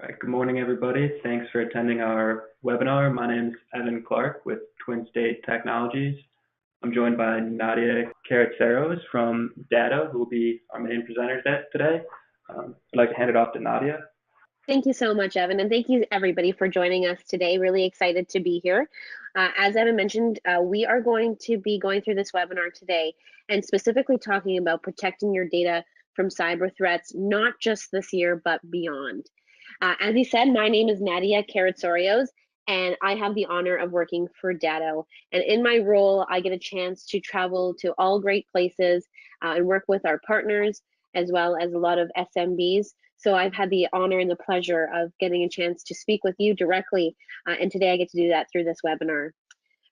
All right, good morning, everybody. Thanks for attending our webinar. My name is Evan Clark with Twin State Technologies. I'm joined by Nadia Karatseros from Datto, who will be our main presenter today. I'd like to hand it off to Nadia. Thank you so much, Evan, and thank you everybody for joining us today. Really excited to be here. As Evan mentioned, we are going to be going through this webinar today and specifically talking about protecting your data from cyber threats, not just this year, but beyond. As he said, my name is Nadia Karatsorios, and I have the honor of working for Datto. And in my role, I get a chance to travel to all great places and work with our partners, as well as a lot of SMBs. So I've had the honor and the pleasure of getting a chance to speak with you directly, and today I get to do that through this webinar.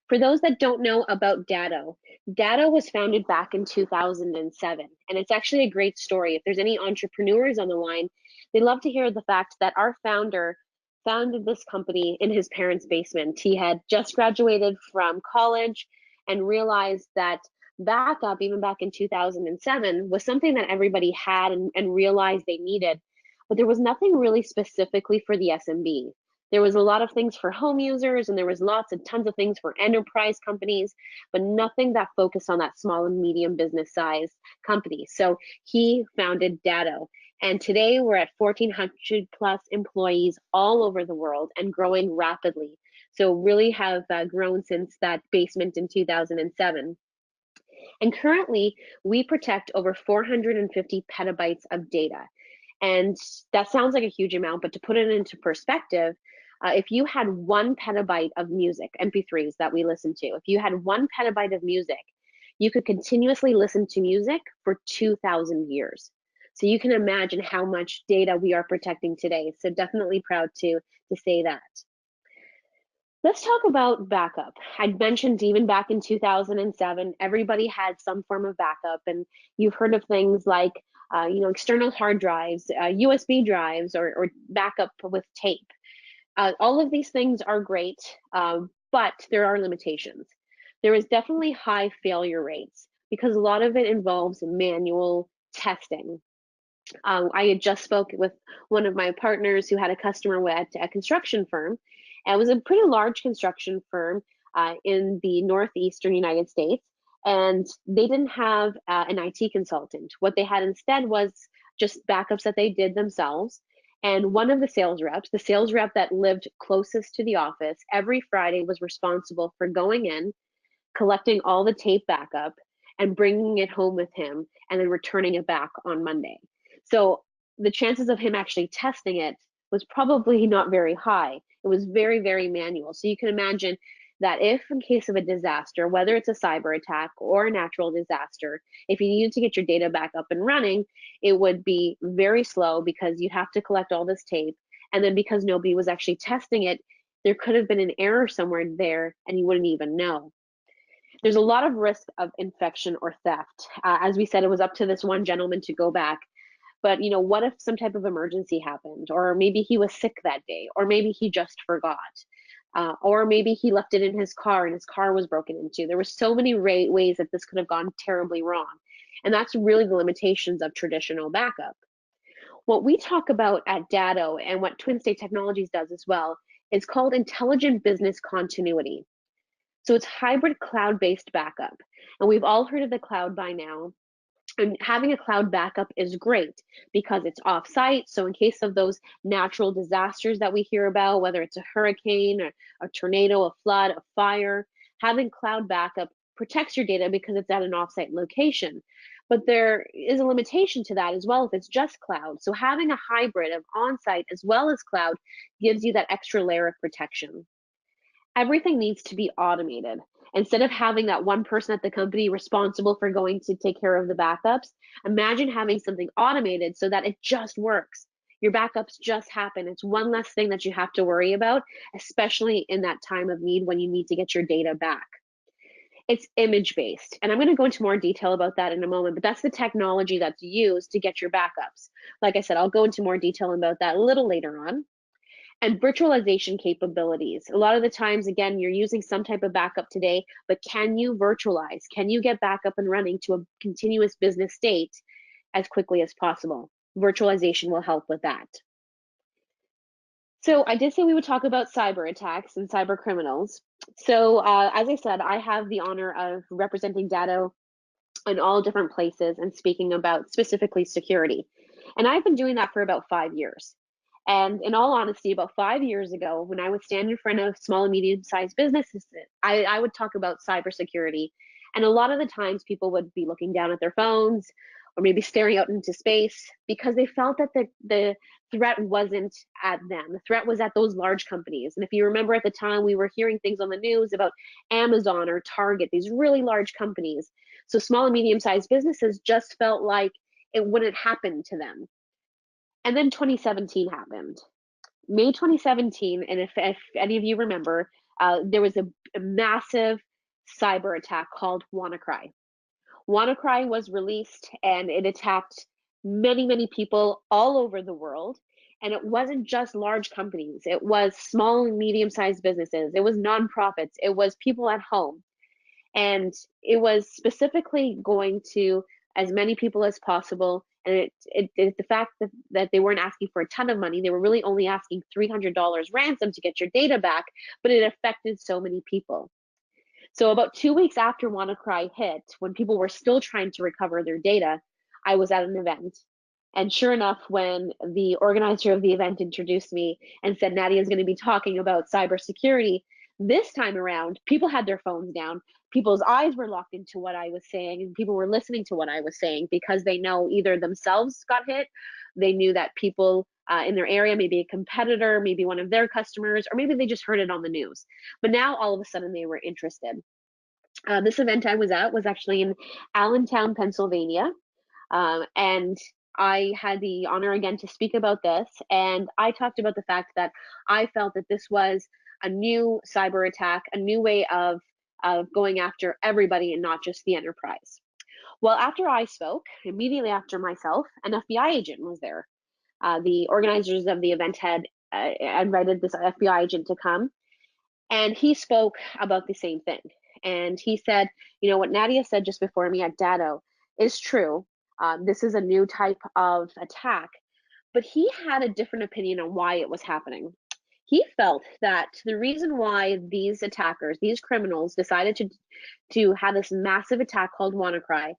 For those that don't know about Datto, Datto was founded back in 2007, and it's actually a great story. If there's any entrepreneurs on the line, they love to hear the fact that our founder founded this company in his parents' basement. He had just graduated from college and realized that backup, even back in 2007, was something that everybody had and realized they needed. But there was nothing really specifically for the SMB. There was a lot of things for home users, and there was lots and tons of things for enterprise companies, but nothing that focused on that small and medium business size company. So he founded Datto. And today we're at 1,400 plus employees all over the world and growing rapidly. So really have grown since that basement in 2007. And currently we protect over 450 petabytes of data. And that sounds like a huge amount, but to put it into perspective, if you had 1 petabyte of music, MP3s that we listen to, if you had 1 petabyte of music, you could continuously listen to music for 2,000 years. So you can imagine how much data we are protecting today. So definitely proud to say that. Let's talk about backup. I mentioned even back in 2007, everybody had some form of backup, and you've heard of things like external hard drives, USB drives, or backup with tape. All of these things are great, but there are limitations. There is definitely high failure rates because a lot of it involves manual testing. I had just spoke with one of my partners who had a customer at a construction firm. And it was a pretty large construction firm in the northeastern United States, and they didn't have an IT consultant. What they had instead was just backups that they did themselves. And one of the sales reps, the sales rep that lived closest to the office, every Friday was responsible for going in, collecting all the tape backup, and bringing it home with him, and then returning it back on Monday. So the chances of him actually testing it was probably not very high. It was very, very manual. So you can imagine that if in case of a disaster, whether it's a cyber attack or a natural disaster, if you needed to get your data back up and running, it would be very slow because you'd have to collect all this tape. And then because nobody was actually testing it, there could have been an error somewhere there and you wouldn't even know. There's a lot of risk of infection or theft. As we said, it was up to this one gentleman to go back. But what if some type of emergency happened, or maybe he was sick that day, or maybe he just forgot, or maybe he left it in his car and his car was broken into. There were so many ways that this could have gone terribly wrong. And that's really the limitations of traditional backup. What we talk about at Datto and what Twin State Technologies does as well is called intelligent business continuity. So it's hybrid cloud-based backup. And we've all heard of the cloud by now. And having a cloud backup is great because it's off-site. So in case of those natural disasters that we hear about, whether it's a hurricane, or a tornado, a flood, a fire, having cloud backup protects your data because it's at an off-site location. But there is a limitation to that as well if it's just cloud. So having a hybrid of on-site as well as cloud gives you that extra layer of protection. Everything needs to be automated. Instead of having that one person at the company responsible for going to take care of the backups, imagine having something automated so that it just works. Your backups just happen. It's one less thing that you have to worry about, especially in that time of need when you need to get your data back. It's image-based, and I'm going to go into more detail about that in a moment, but that's the technology that's used to get your backups. Like I said, I'll go into more detail about that a little later on. And virtualization capabilities. A lot of the times, again, you're using some type of backup today, but can you virtualize? Can you get back up and running to a continuous business state as quickly as possible? Virtualization will help with that. So I did say we would talk about cyber attacks and cyber criminals. So as I said, I have the honor of representing Datto in all different places and speaking about specifically security. And I've been doing that for about 5 years. And in all honesty, about 5 years ago, when I would stand in front of small and medium sized businesses, I would talk about cybersecurity. And a lot of the times people would be looking down at their phones or maybe staring out into space because they felt that the threat wasn't at them. The threat was at those large companies. And if you remember at the time, we were hearing things on the news about Amazon or Target, these really large companies. So small and medium sized businesses just felt like it wouldn't happen to them. And then 2017 happened. May 2017, and if any of you remember, there was a massive cyber attack called WannaCry. WannaCry was released and it attacked many people all over the world. And it wasn't just large companies, it was small and medium sized businesses, it was nonprofits, it was people at home. And it was specifically going to as many people as possible. And the fact that they weren't asking for a ton of money, they were really only asking $300 ransom to get your data back, but it affected so many people. So about 2 weeks after WannaCry hit, when people were still trying to recover their data, I was at an event. And sure enough, when the organizer of the event introduced me and said Nadia is going to be talking about cybersecurity, this time around, people had their phones down. People's eyes were locked into what I was saying, and people were listening to what I was saying because they know either themselves got hit, they knew that people in their area, maybe a competitor, maybe one of their customers, or maybe they just heard it on the news. But now all of a sudden they were interested. This event I was at was actually in Allentown, Pennsylvania. And I had the honor again to speak about this. And I talked about the fact that I felt that this was a new cyber attack, a new way of going after everybody and not just the enterprise. Well, after I spoke, immediately after myself, an FBI agent was there. The organizers of the event had invited this FBI agent to come, and he spoke about the same thing. And he said, you know, what Nadia said just before me at Datto is true. This is a new type of attack, but he had a different opinion on why it was happening. He felt that the reason why these attackers, these criminals, decided to have this massive attack called WannaCry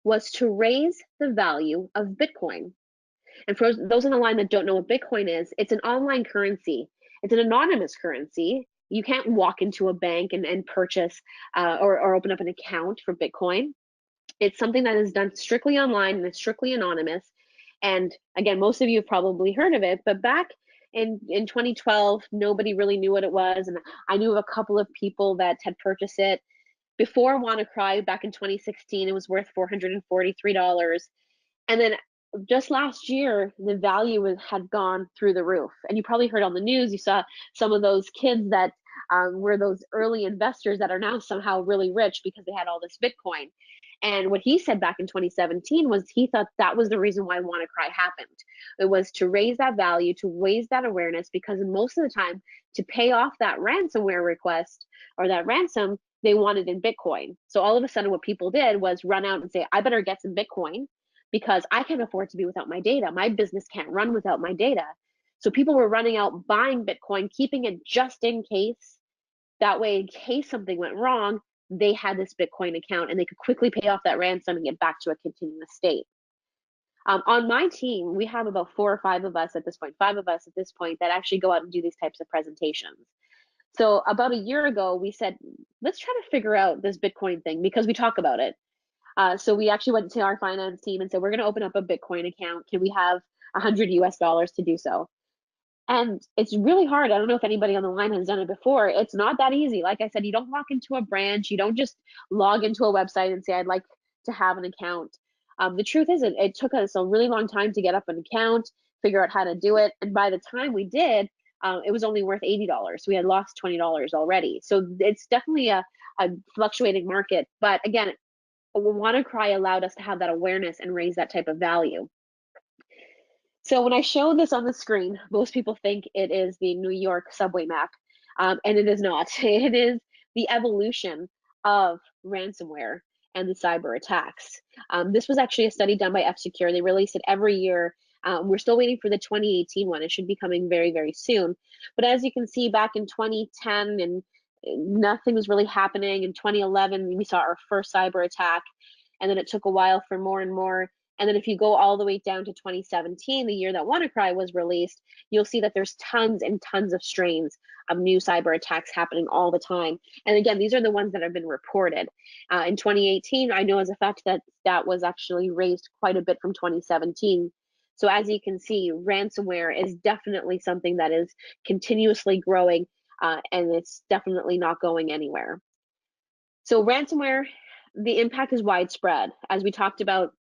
was to raise the value of Bitcoin. And for those on the line that don't know what Bitcoin is, it's an online currency. It's an anonymous currency. You can't walk into a bank and purchase or open up an account for Bitcoin. It's something that is done strictly online and it's strictly anonymous. And again, most of you have probably heard of it, but back in 2012, nobody really knew what it was. And I knew of a couple of people that had purchased it. Before WannaCry, back in 2016, it was worth $443. And then just last year, the value had gone through the roof. And you probably heard on the news, you saw some of those kids that were those early investors that are now somehow really rich because they had all this Bitcoin. And what he said back in 2017 was he thought that was the reason why WannaCry happened. It was to raise that value, to raise that awareness, because most of the time, to pay off that ransomware request or that ransom, they wanted in Bitcoin. So all of a sudden, what people did was run out and say, I better get some Bitcoin because I can't afford to be without my data. My business can't run without my data. So people were running out, buying Bitcoin, keeping it just in case. That way, in case something went wrong, they had this Bitcoin account and they could quickly pay off that ransom and get back to a continuous state. On my team, we have about 4 or 5 of us at this point, 5 of us at this point that actually go out and do these types of presentations. So about a year ago, we said, let's try to figure out this Bitcoin thing because we talk about it. So we actually went to our finance team and said, we're going to open up a Bitcoin account. Can we have $100 to do so? And it's really hard. I don't know if anybody on the line has done it before. It's not that easy. Like I said, you don't walk into a branch. You don't just log into a website and say, I'd like to have an account. The truth is, it took us a really long time to get up an account, figure out how to do it. And by the time we did, it was only worth $80. We had lost $20 already. So it's definitely a fluctuating market. But again, WannaCry allowed us to have that awareness and raise that type of value. So when I show this on the screen, most people think it is the New York subway map, and it is not. It is the evolution of ransomware and the cyber attacks. This was actually a study done by F-Secure. They release it every year, We're still waiting for the 2018 one. It should be coming very, very soon. But as you can see, back in 2010, and nothing was really happening. In 2011, we saw our first cyber attack, and then it took a while for more and more. And then if you go all the way down to 2017, the year that WannaCry was released, you'll see that there's tons and tons of strains of new cyber attacks happening all the time. And again, these are the ones that have been reported. In 2018, I know as a fact that that was actually raised quite a bit from 2017. So as you can see, ransomware is definitely something that is continuously growing, and it's definitely not going anywhere. So ransomware, the impact is widespread. As we talked about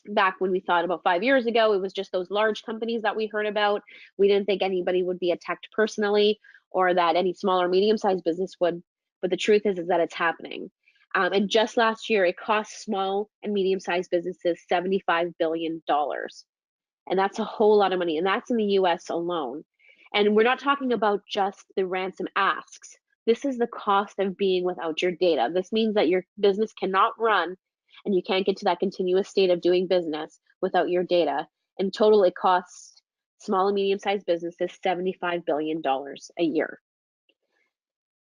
back when we thought about 5 years ago, it was just those large companies that we heard about. We didn't think anybody would be attacked personally, or that any small or medium-sized business would. But the truth is that it's happening. And just last year, it cost small and medium-sized businesses $75 billion. And that's a whole lot of money. And that's in the US alone. And we're not talking about just the ransom asks. This is the cost of being without your data. This means that your business cannot run, and you can't get to that continuous state of doing business without your data. In total, it costs small and medium-sized businesses $75 billion a year.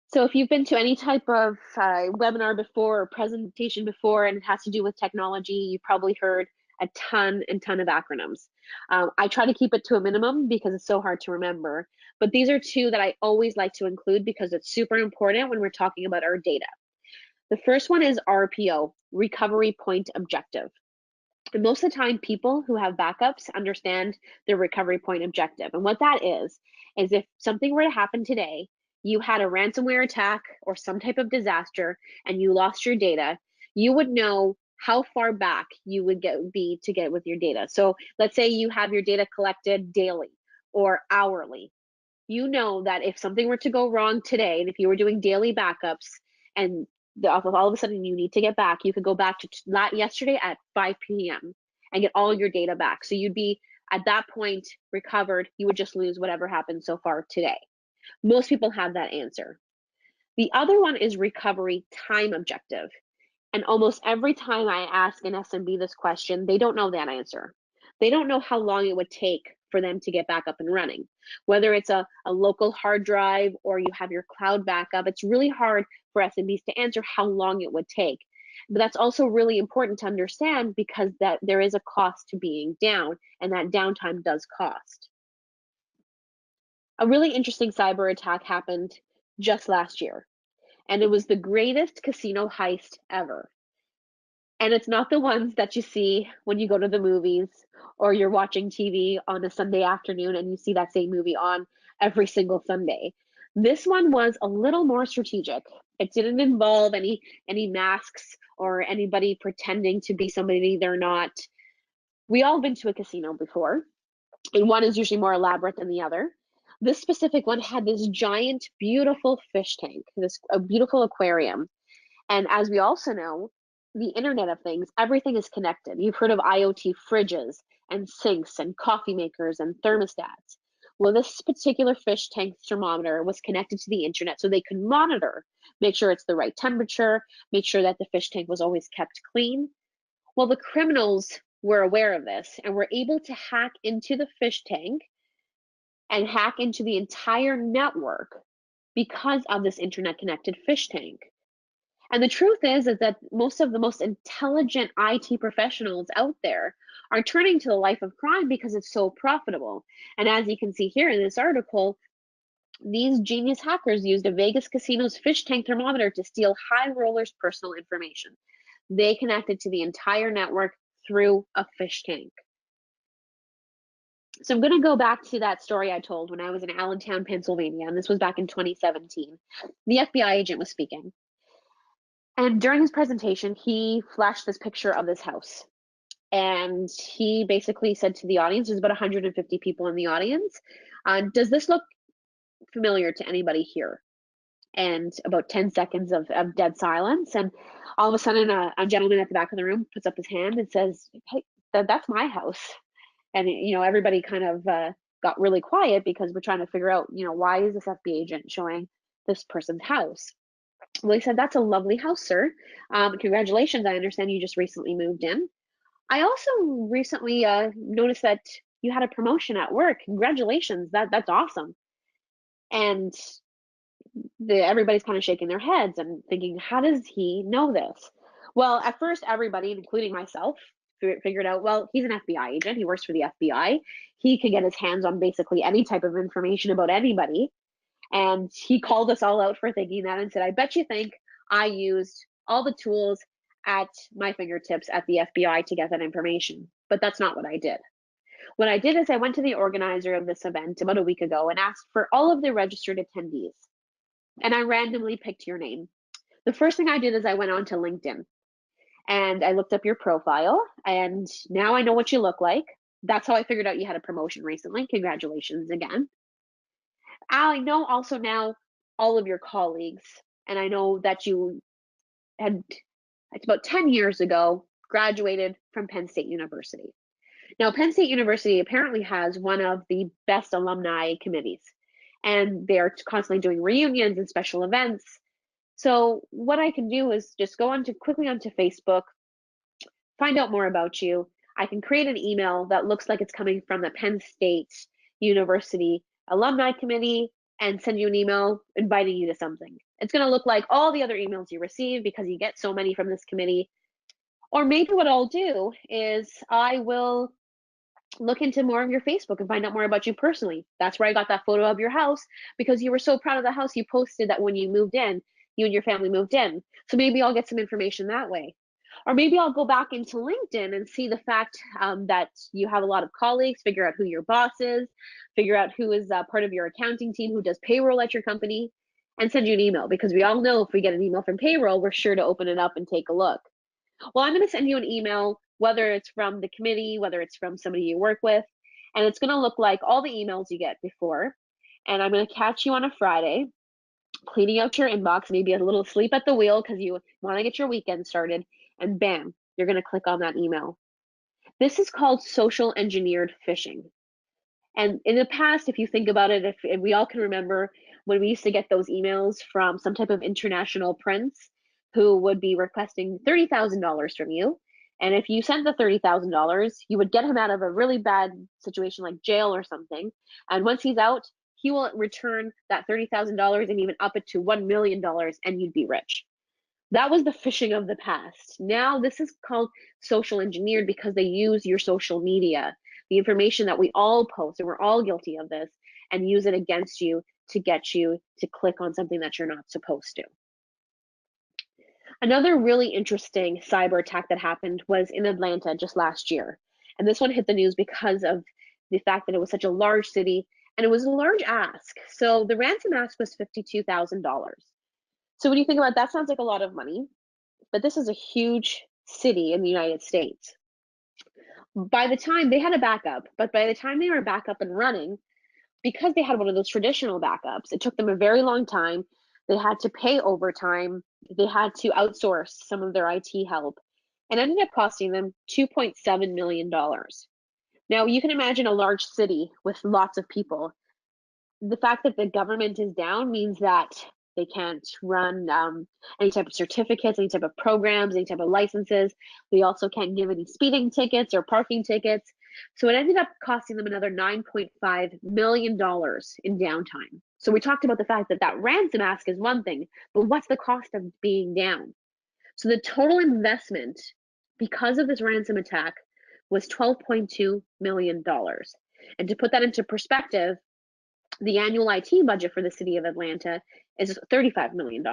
So if you've been to any type of webinar before or presentation before, and it has to do with technology, you've probably heard a ton of acronyms. I try to keep it to a minimum because it's so hard to remember, but these are two that I always like to include because it's super important when we're talking about our data. The first one is RPO, Recovery Point Objective. And most of the time, people who have backups understand their recovery point objective. And what that is if something were to happen today, you had a ransomware attack or some type of disaster, and you lost your data, you would know how far back you would be to get with your data. So let's say you have your data collected daily or hourly. You know that if something were to go wrong today, and if you were doing daily backups, and all of a sudden you need to get back, you could go back to yesterday at 5 p.m. and get all your data back. So you'd be at that point recovered. You would just lose whatever happened so far today. Most people have that answer. The other one is recovery time objective. And almost every time I ask an SMB this question, they don't know that answer. They don't know how long it would take for them to get back up and running. Whether it's a local hard drive or you have your cloud backup, it's really hard for SMBs to answer how long it would take. But that's also really important to understand because that there is a cost to being down, and that downtime does cost. A really interesting cyber attack happened just last year, and it was the greatest casino heist ever. And it's not the ones that you see when you go to the movies or you're watching TV on a Sunday afternoon and you see that same movie on every single Sunday. This one was a little more strategic. It didn't involve any masks or anybody pretending to be somebody they're not. We all been to a casino before, and one is usually more elaborate than the other. This specific one had this giant, beautiful fish tank, a beautiful aquarium. And as we also know, the Internet of Things, everything is connected. You've heard of IoT fridges and sinks and coffee makers and thermostats. Well, this particular fish tank thermometer was connected to the internet so they could monitor, make sure it's the right temperature, make sure that the fish tank was always kept clean. Well, the criminals were aware of this and were able to hack into the fish tank and hack into the entire network because of this internet connected fish tank. And the truth is that most of the most intelligent IT professionals out there are turning to the life of crime because it's so profitable. And as you can see here in this article, these genius hackers used a Vegas casino's fish tank thermometer to steal high rollers' personal information. They connected to the entire network through a fish tank. So I'm going to go back to that story I told when I was in Allentown, Pennsylvania, and this was back in 2017. The FBI agent was speaking. And during his presentation, he flashed this picture of this house. And he basically said to the audience, there's about 150 people in the audience, does this look familiar to anybody here? And about 10 seconds of dead silence. And all of a sudden, a gentleman at the back of the room puts up his hand and says, hey, that's my house. And, everybody kind of got really quiet because we're trying to figure out, why is this FBI agent showing this person's house? Well, he said, that's a lovely house, sir. Congratulations. I understand you just recently moved in. I also recently noticed that, you had a promotion at work. Congratulations, that's awesome. And everybody's kind of shaking their heads and thinking, how does he know this? Well, at first, everybody, including myself, figured out, well, he's an FBI agent. He works for the FBI. He can get his hands on basically any type of information about anybody. And he called us all out for thinking that and said, I bet you think I used all the tools at my fingertips at the FBI to get that information. But that's not what I did. What I did is I went to the organizer of this event about a week ago and asked for all of the registered attendees. And I randomly picked your name. The first thing I did is I went on to LinkedIn and I looked up your profile, and now I know what you look like. That's how I figured out you had a promotion recently. Congratulations again. I know also now all of your colleagues, and I know that you had, it's about 10 years ago, graduated from Penn State University. Now, Penn State University apparently has one of the best alumni committees, and they're constantly doing reunions and special events. So what I can do is just go quickly onto Facebook, find out more about you. I can create an email that looks like it's coming from the Penn State University Alumni Committee and send you an email inviting you to something. It's going to look like all the other emails you receive because you get so many from this committee. Or maybe what I'll do is I will look into more of your Facebook and find out more about you personally. That's where I got that photo of your house, because you were so proud of the house you posted that when you moved in, you and your family moved in. So maybe I'll get some information that way. Or maybe I'll go back into LinkedIn and see the fact that you have a lot of colleagues, figure out who your boss is, figure out who is part of your accounting team, who does payroll at your company, and send you an email, because we all know if we get an email from payroll, we're sure to open it up and take a look. Well, I'm going to send you an email, whether it's from the committee, whether it's from somebody you work with, and it's going to look like all the emails you get before. And I'm going to catch you on a Friday, cleaning out your inbox, maybe a little sleep at the wheel because you want to get your weekend started, and bam, you're going to click on that email. This is called social engineered phishing. And in the past, if you think about it, if we all can remember when we used to get those emails from some type of international prince who would be requesting $30,000 from you. And if you sent the $30,000, you would get him out of a really bad situation like jail or something. And once he's out, he will return that $30,000 and even up it to $1 million, and you'd be rich. That was the phishing of the past. Now this is called social engineered because they use your social media, the information that we all post, and we're all guilty of this, and use it against you to get you to click on something that you're not supposed to. Another really interesting cyber attack that happened was in Atlanta just last year. And this one hit the news because of the fact that it was such a large city and it was a large ask. So the ransom ask was $52,000. So when you think about that, sounds like a lot of money, but this is a huge city in the United States. By the time they had a backup, but by the time they were back up and running, because they had one of those traditional backups, it took them a very long time. They had to pay overtime. They had to outsource some of their IT help, and ended up costing them $2.7 million. Now, you can imagine a large city with lots of people. The fact that the government is down means that they can't run any type of certificates, any type of programs, any type of licenses. They also can't give any speeding tickets or parking tickets. So it ended up costing them another $9.5 million in downtime. So we talked about the fact that that ransom ask is one thing, but what's the cost of being down? So the total investment because of this ransom attack was $12.2 million. And to put that into perspective, the annual IT budget for the city of Atlanta is $35 million.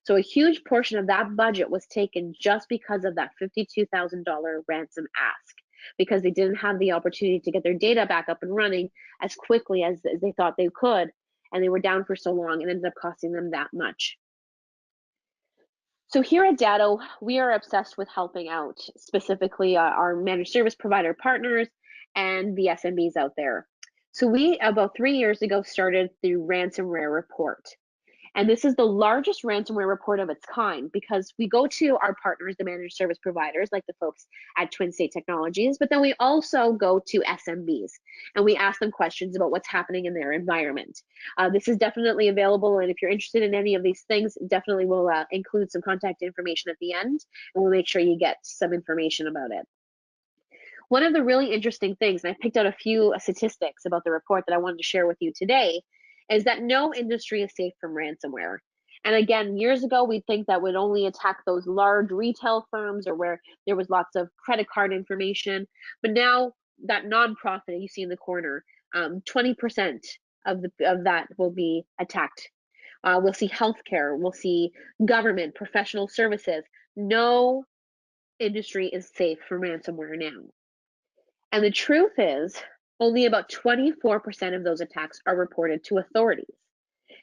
So a huge portion of that budget was taken just because of that $52,000 ransom ask, because they didn't have the opportunity to get their data back up and running as quickly as they thought they could. And they were down for so long and ended up costing them that much. So here at Datto, we are obsessed with helping out specifically our managed service provider partners and the SMBs out there. So we, about 3 years ago, started the ransomware report. And this is the largest ransomware report of its kind because we go to our partners, the managed service providers, like the folks at Twin State Technologies, but then we also go to SMBs and we ask them questions about what's happening in their environment. This is definitely available, and if you're interested in any of these things, definitely we'll include some contact information at the end, and we'll make sure you get some information about it. One of the really interesting things, and I picked out a few statistics about the report that I wanted to share with you today, is that no industry is safe from ransomware. And again, years ago, we'd think that would only attack those large retail firms or where there was lots of credit card information. But now that nonprofit you see in the corner, 20% of that will be attacked. We'll see healthcare, we'll see government, professional services. No industry is safe from ransomware now. And the truth is, only about 24% of those attacks are reported to authorities.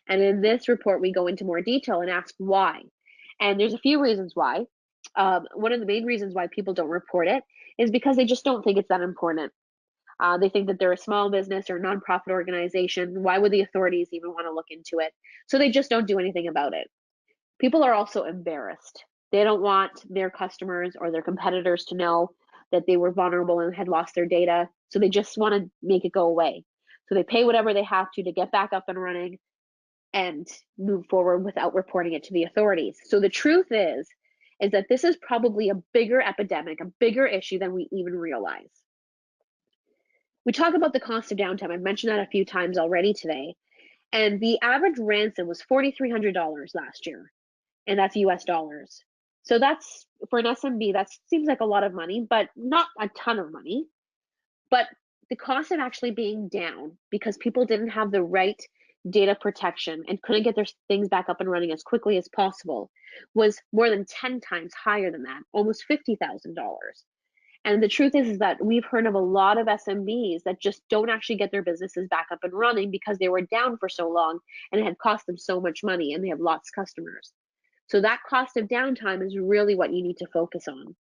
And in this report, we go into more detail and ask why. And there's a few reasons why. One of the main reasons why people don't report it is because they just don't think it's that important. They think that they're a small business or a nonprofit organization. Why would the authorities even want to look into it? So they just don't do anything about it. People are also embarrassed. They don't want their customers or their competitors to know that they were vulnerable and had lost their data. So they just want to make it go away. So they pay whatever they have to get back up and running and move forward without reporting it to the authorities. So the truth is that this is probably a bigger epidemic, a bigger issue than we even realize. We talk about the cost of downtime. I've mentioned that a few times already today. And the average ransom was $4,300 last year, and that's US dollars. So that's, for an SMB, that seems like a lot of money, but not a ton of money. But the cost of actually being down because people didn't have the right data protection and couldn't get their things back up and running as quickly as possible was more than 10 times higher than that, almost $50,000. And the truth is that we've heard of a lot of SMBs that just don't actually get their businesses back up and running because they were down for so long and it had cost them so much money and they have lots of customers. So that cost of downtime is really what you need to focus on.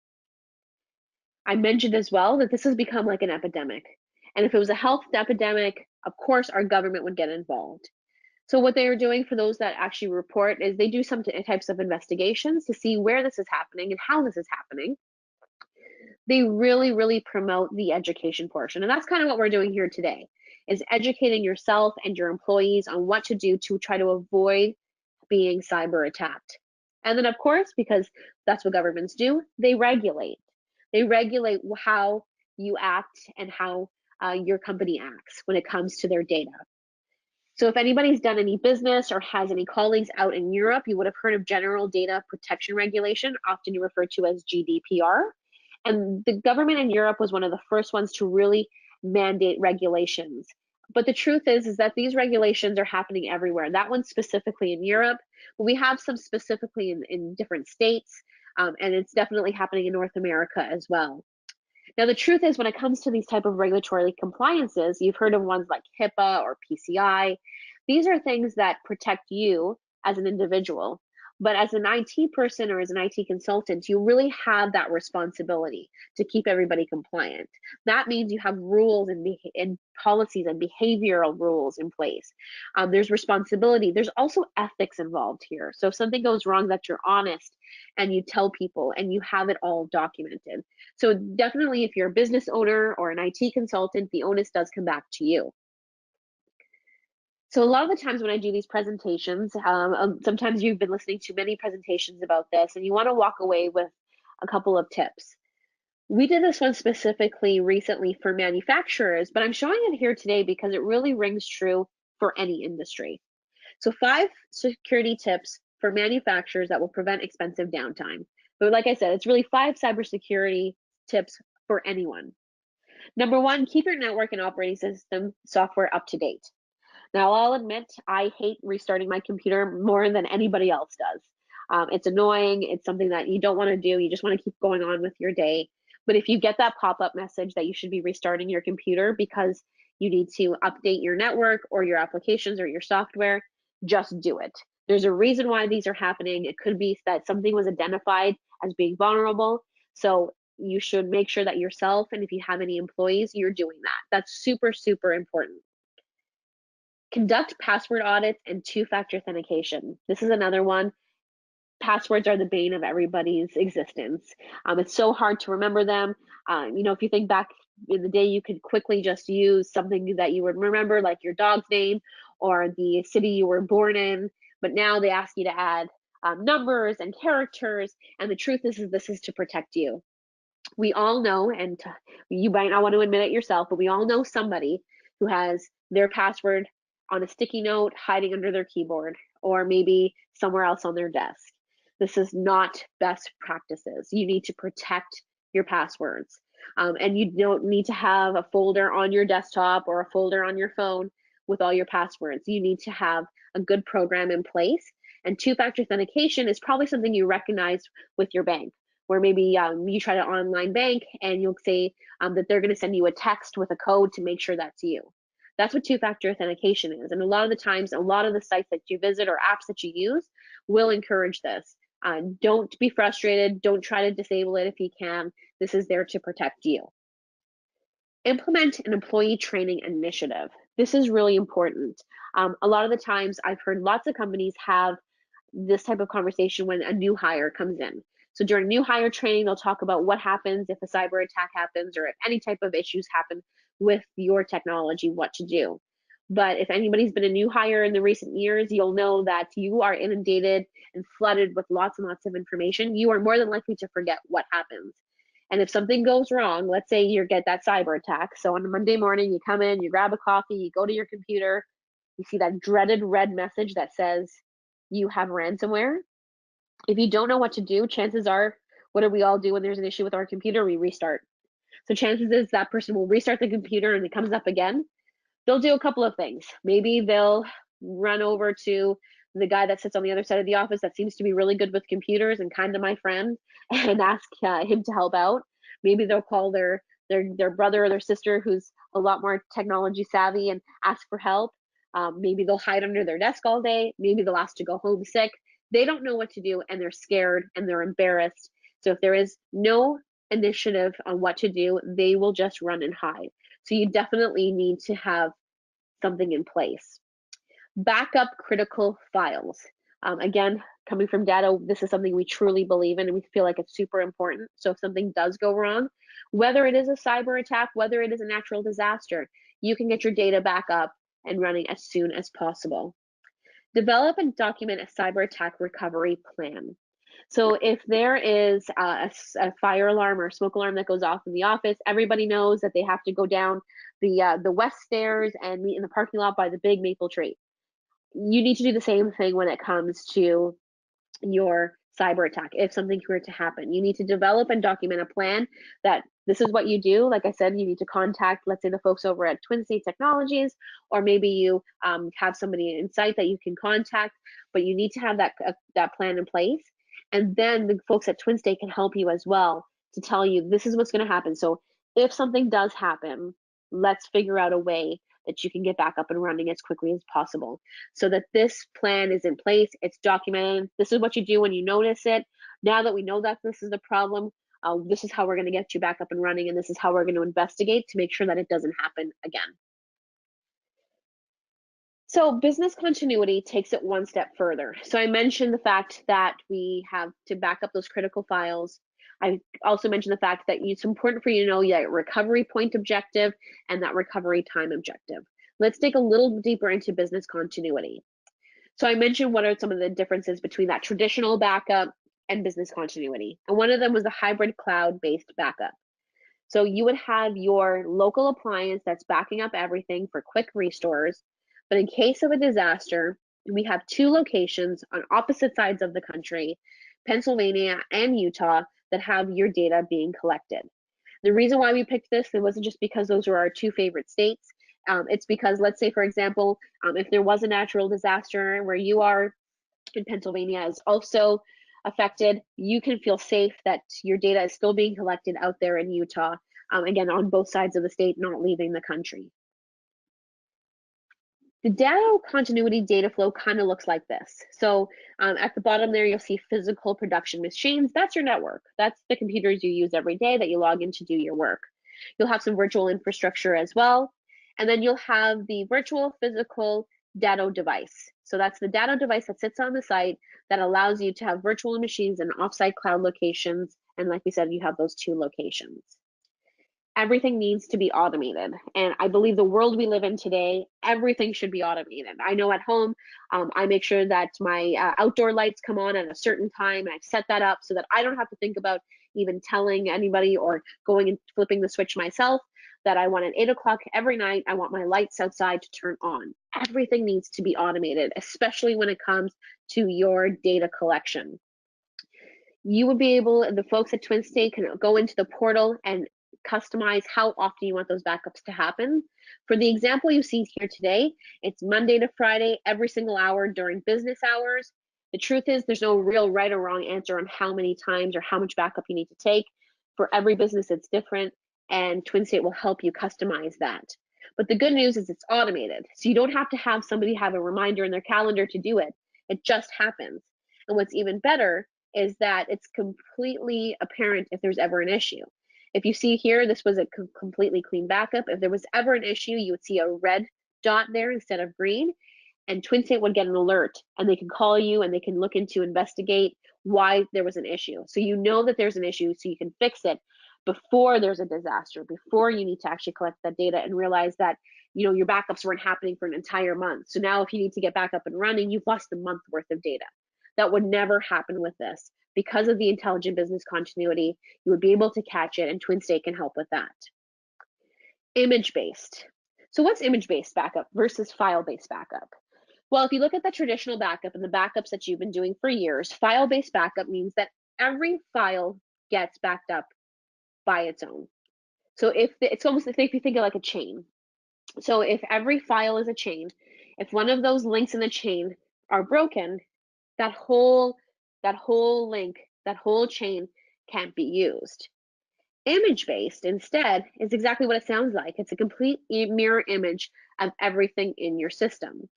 I mentioned as well that this has become like an epidemic. And if it was a health epidemic, of course, our government would get involved. So what they are doing for those that actually report is they do some types of investigations to see where this is happening and how this is happening. They really, really promote the education portion. And that's kind of what we're doing here today, is educating yourself and your employees on what to do to try to avoid being cyber attacked. And then, of course, because that's what governments do, they regulate. They regulate how you act and how your company acts when it comes to their data. So if anybody's done any business or has any colleagues out in Europe, you would have heard of General Data Protection Regulation, often referred to as GDPR. And the government in Europe was one of the first ones to really mandate regulations. But the truth is that these regulations are happening everywhere. That one specifically in Europe, but we have some specifically in different states, and it's definitely happening in North America as well. Now, the truth is when it comes to these type of regulatory compliances, you've heard of ones like HIPAA or PCI. These are things that protect you as an individual. But as an IT person or as an IT consultant, you really have that responsibility to keep everybody compliant. That means you have rules and policies and behavioral rules in place. There's responsibility. There's also ethics involved here. So if something goes wrong, that you're honest and you tell people and you have it all documented. So definitely if you're a business owner or an IT consultant, the onus does come back to you. So a lot of the times when I do these presentations, sometimes you've been listening to many presentations about this and you want to walk away with a couple of tips. We did this one specifically recently for manufacturers, but I'm showing it here today because it really rings true for any industry. So 5 security tips for manufacturers that will prevent expensive downtime. But like I said, it's really 5 cybersecurity tips for anyone. Number 1, keep your network and operating system software up to date. Now, I'll admit, I hate restarting my computer more than anybody else does. It's annoying. It's something that you don't want to do. You just want to keep going on with your day. But if you get that pop-up message that you should be restarting your computer because you need to update your network or your applications or your software, just do it. There's a reason why these are happening. It could be that something was identified as being vulnerable. So you should make sure that yourself, and if you have any employees, you're doing that. That's super, super important. Conduct password audits and 2-factor authentication. This is another one. Passwords are the bane of everybody's existence. It's so hard to remember them. If you think back in the day, you could quickly just use something that you would remember, like your dog's name or the city you were born in. But now they ask you to add numbers and characters. And the truth is this is to protect you. We all know, and you might not want to admit it yourself, but we all know somebody who has their password on a sticky note hiding under their keyboard or maybe somewhere else on their desk. This is not best practices. You need to protect your passwords. And you don't need to have a folder on your desktop or a folder on your phone with all your passwords. You need to have a good program in place. And two-factor authentication is probably something you recognize with your bank, where maybe you try to online bank and you'll say that they're going to send you a text with a code to make sure that's you. That's what two-factor authentication is. And a lot of the times, a lot of the sites that you visit or apps that you use will encourage this. Don't be frustrated. Don't try to disable it if you can. This is there to protect you. Implement an employee training initiative. This is really important. A lot of the times I've heard lots of companies have this type of conversation when a new hire comes in. So during new hire training, they'll talk about what happens if a cyber attack happens or if any type of issues happen with your technology, what to do. But if anybody's been a new hire in the recent years, you'll know that you are inundated and flooded with lots and lots of information. You are more than likely to forget what happens. And if something goes wrong, let's say you get that cyber attack. So on a Monday morning, you come in, you grab a coffee, you go to your computer, you see that dreaded red message that says you have ransomware. If you don't know what to do, chances are, what do we all do when there's an issue with our computer? We restart. So chances is that person will restart the computer and it comes up again. They'll do a couple of things. Maybe they'll run over to the guy that sits on the other side of the office that seems to be really good with computers and kind of my friend and ask him to help out. Maybe they'll call their brother or their sister who's a lot more technology savvy and ask for help. Maybe they'll hide under their desk all day. Maybe they'll ask to go home sick. They don't know what to do and they're scared and they're embarrassed. So if there is no initiative on what to do, they will just run and hide. So you definitely need to have something in place. Backup critical files. Again, coming from Datto, this is something we truly believe in and we feel like it's super important. So if something does go wrong, whether it is a cyber attack, whether it is a natural disaster, you can get your data back up and running as soon as possible. Develop and document a cyber attack recovery plan. So if there is a fire alarm or a smoke alarm that goes off in the office, everybody knows that they have to go down the west stairs and meet in the parking lot by the big maple tree. You need to do the same thing when it comes to your cyber attack. If something were to happen, you need to develop and document a plan that this is what you do. Like I said, you need to contact, let's say, the folks over at Twin State Technologies, or maybe you have somebody in site that you can contact, but you need to have that plan in place. And then the folks at Twin State can help you as well to tell you this is what's going to happen. So if something does happen, let's figure out a way that you can get back up and running as quickly as possible so that this plan is in place, it's documented. This is what you do when you notice it. Now that we know that this is the problem, this is how we're going to get you back up and running, and this is how we're going to investigate to make sure that it doesn't happen again. So business continuity takes it one step further. So I mentioned the fact that we have to back up those critical files. I also mentioned the fact that it's important for you to know that recovery point objective and that recovery time objective. Let's dig a little deeper into business continuity. So I mentioned what are some of the differences between that traditional backup and business continuity. And one of them was the hybrid cloud-based backup. So you would have your local appliance that's backing up everything for quick restores. But in case of a disaster, we have two locations on opposite sides of the country, Pennsylvania and Utah, that have your data being collected. The reason why we picked this, it wasn't just because those were our two favorite states. It's because, let's say, for example, if there was a natural disaster where you are in Pennsylvania is also affected, you can feel safe that your data is still being collected out there in Utah, again, on both sides of the state, not leaving the country. The data continuity data flow kind of looks like this. So at the bottom there, you'll see physical production machines. That's your network. That's the computers you use every day that you log in to do your work. You'll have some virtual infrastructure as well. And then you'll have the virtual physical Datto device. So that's the Datto device that sits on the site that allows you to have virtual machines and offsite cloud locations. And like we said, you have those two locations. Everything needs to be automated. And I believe the world we live in today, everything should be automated. I know at home, I make sure that my outdoor lights come on at a certain time, and I've set that up so that I don't have to think about, even telling anybody or going and flipping the switch myself that I want at 8 o'clock every night, I want my lights outside to turn on. Everything needs to be automated, especially when it comes to your data collection. You would be able, the folks at Twin State can go into the portal and customize how often you want those backups to happen. For the example you see here today, it's Monday to Friday, every single hour during business hours. The truth is there's no real right or wrong answer on how many times or how much backup you need to take. For every business, it's different, and Twin State will help you customize that. But the good news is it's automated, so you don't have to have somebody have a reminder in their calendar to do it. It just happens. And what's even better is that it's completely apparent if there's ever an issue. If you see here, this was a completely clean backup. If there was ever an issue, you would see a red dot there instead of green, and Twin State would get an alert, and they can call you and they can look into investigate why there was an issue. So you know that there's an issue, so you can fix it before there's a disaster, before you need to actually collect that data and realize that your backups weren't happening for an entire month. So now if you need to get back up and running, you've lost a month worth of data. That would never happen with this. Because of the intelligent business continuity, you would be able to catch it, and Twin State can help with that. Image-based. So what's image-based backup versus file-based backup? Well, if you look at the traditional backup and the backups that you've been doing for years, file-based backup means that every file gets backed up by its own. So it's almost if you think of like a chain. So if every file is a chain, if one of those links in the chain are broken, that whole link, that whole chain can't be used. Image-based instead is exactly what it sounds like. It's a complete mirror image of everything in your system.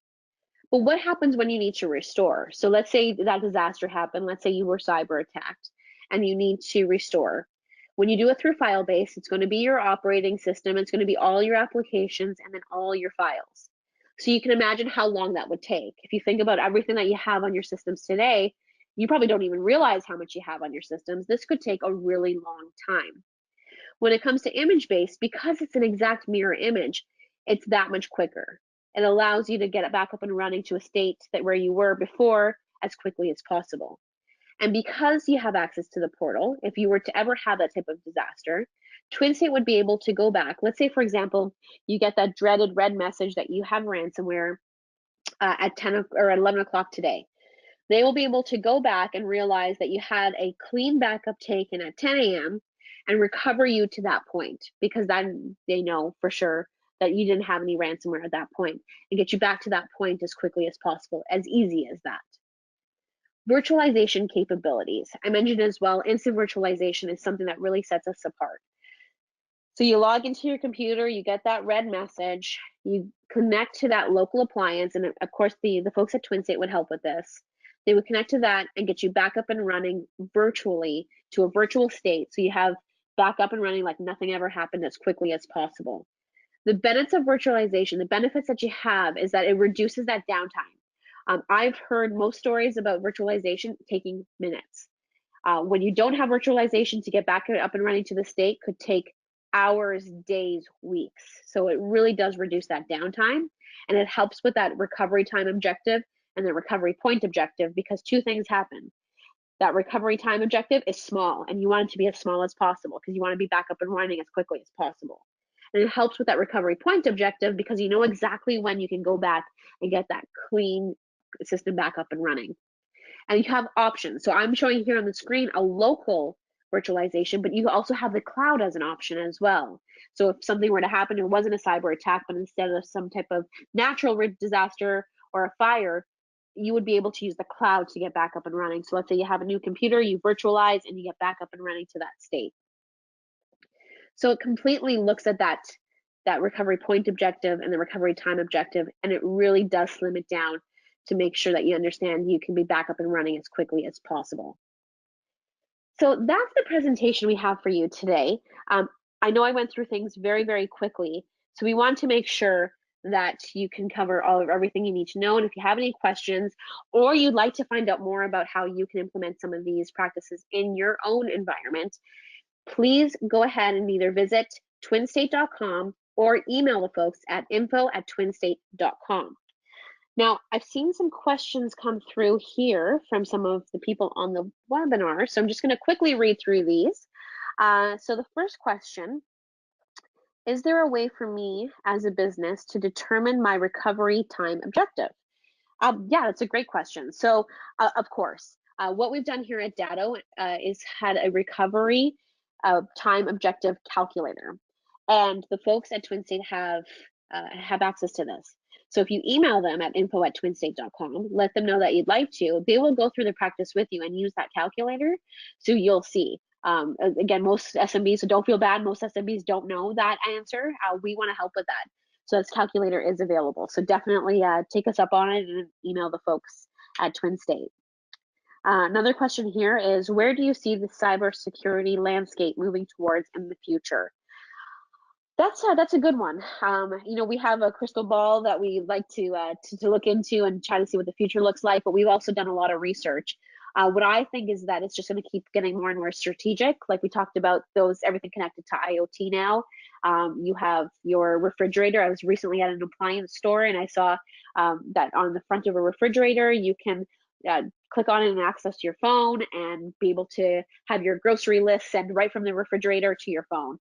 But what happens when you need to restore? So let's say that disaster happened. Let's say you were cyber attacked and you need to restore. When you do it through file-based, it's going to be your operating system. It's going to be all your applications and then all your files. So you can imagine how long that would take. If you think about everything that you have on your systems today, you probably don't even realize how much you have on your systems. This could take a really long time. When it comes to image-based, because it's an exact mirror image, it's that much quicker. It allows you to get it back up and running to a state that where you were before as quickly as possible. And because you have access to the portal, if you were to ever have that type of disaster, Twin State would be able to go back. Let's say, for example, you get that dreaded red message that you have ransomware at 10 or at 11 o'clock today. They will be able to go back and realize that you had a clean backup taken at 10 a.m. and recover you to that point, because then they know for sure that you didn't have any ransomware at that point and get you back to that point as quickly as possible, as easy as that. Virtualization capabilities. I mentioned as well, instant virtualization is something that really sets us apart. So you log into your computer, you get that red message, you connect to that local appliance, and of course the folks at Twin State would help with this. They would connect to that and get you back up and running virtually to a virtual state, so you have back up and running like nothing ever happened as quickly as possible. The benefits of virtualization, the benefits that you have is that it reduces that downtime. I've heard most stories about virtualization taking minutes. When you don't have virtualization, to get back up and running to the state could take hours, days, weeks. So it really does reduce that downtime, and it helps with that recovery time objective and the recovery point objective, because two things happen. That recovery time objective is small, and you want it to be as small as possible because you want to be back up and running as quickly as possible. And it helps with that recovery point objective because you know exactly when you can go back and get that clean system back up and running. And you have options. So I'm showing here on the screen a local virtualization, but you also have the cloud as an option as well. So if something were to happen, it wasn't a cyber attack, but instead of some type of natural disaster or a fire, you would be able to use the cloud to get back up and running. So let's say you have a new computer, you virtualize, and you get back up and running to that state. So it completely looks at that recovery point objective and the recovery time objective, and it really does slim it down to make sure that you understand you can be back up and running as quickly as possible. So that's the presentation we have for you today. I know I went through things very, very quickly, so we want to make sure that you can cover everything you need to know. And if you have any questions, or you'd like to find out more about how you can implement some of these practices in your own environment, please go ahead and either visit twinstate.com or email the folks at info@twinstate.com. Now, I've seen some questions come through here from some of the people on the webinar, so I'm just going to quickly read through these. So the first question, is there a way for me as a business to determine my recovery time objective? Yeah, that's a great question. So, of course, what we've done here at Datto is had a recovery time objective calculator, and the folks at TwinState have access to this. So if you email them at info@twinstate.com, let them know that you'd like to, they will go through the practice with you and use that calculator. So you'll see. Again, most SMBs, so don't feel bad. Most SMBs don't know that answer. We want to help with that. So this calculator is available. So definitely take us up on it and email the folks at TwinState. Another question here is, where do you see the cybersecurity landscape moving towards in the future? That's a good one. You know, we have a crystal ball that we like to look into and try to see what the future looks like, but we've also done a lot of research. What I think is that it's just going to keep getting more and more strategic. Like we talked about, everything connected to IoT now. You have your refrigerator. I was recently at an appliance store and I saw that on the front of a refrigerator, you can click on it and access your phone and be able to have your grocery list sent right from the refrigerator to your phone.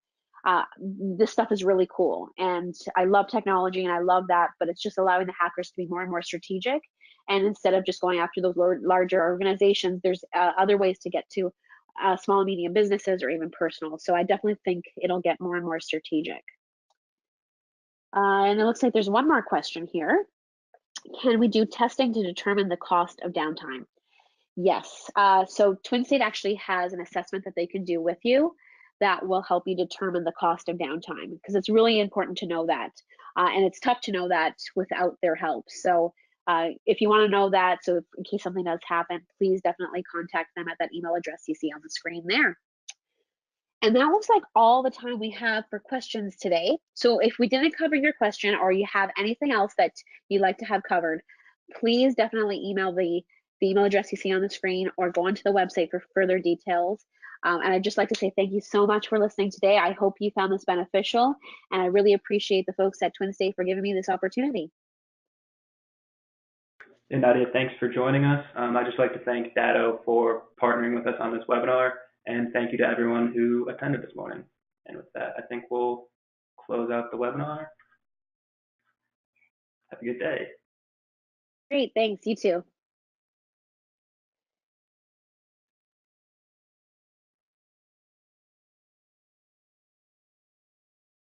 This stuff is really cool, and I love technology and I love that, but it's just allowing the hackers to be more and more strategic, and instead of just going after those larger organizations, there's other ways to get to small and medium businesses or even personal. So I definitely think it'll get more and more strategic. And it looks like there's one more question here. Can we do testing to determine the cost of downtime? Yes. So TwinState actually has an assessment that they can do with you that will help you determine the cost of downtime, because it's really important to know that. And it's tough to know that without their help. So if you want to know that, so in case something does happen, please definitely contact them at that email address you see on the screen there. And that looks like all the time we have for questions today. So if we didn't cover your question or you have anything else that you'd like to have covered, please definitely email the email address you see on the screen or go onto the website for further details. And I'd just like to say thank you so much for listening today. I hope you found this beneficial, and I really appreciate the folks at TwinState for giving me this opportunity. And Nadia, thanks for joining us. I'd just like to thank Datto for partnering with us on this webinar, and thank you to everyone who attended this morning. And with that, I think we'll close out the webinar. Have a good day. Great, thanks. You too.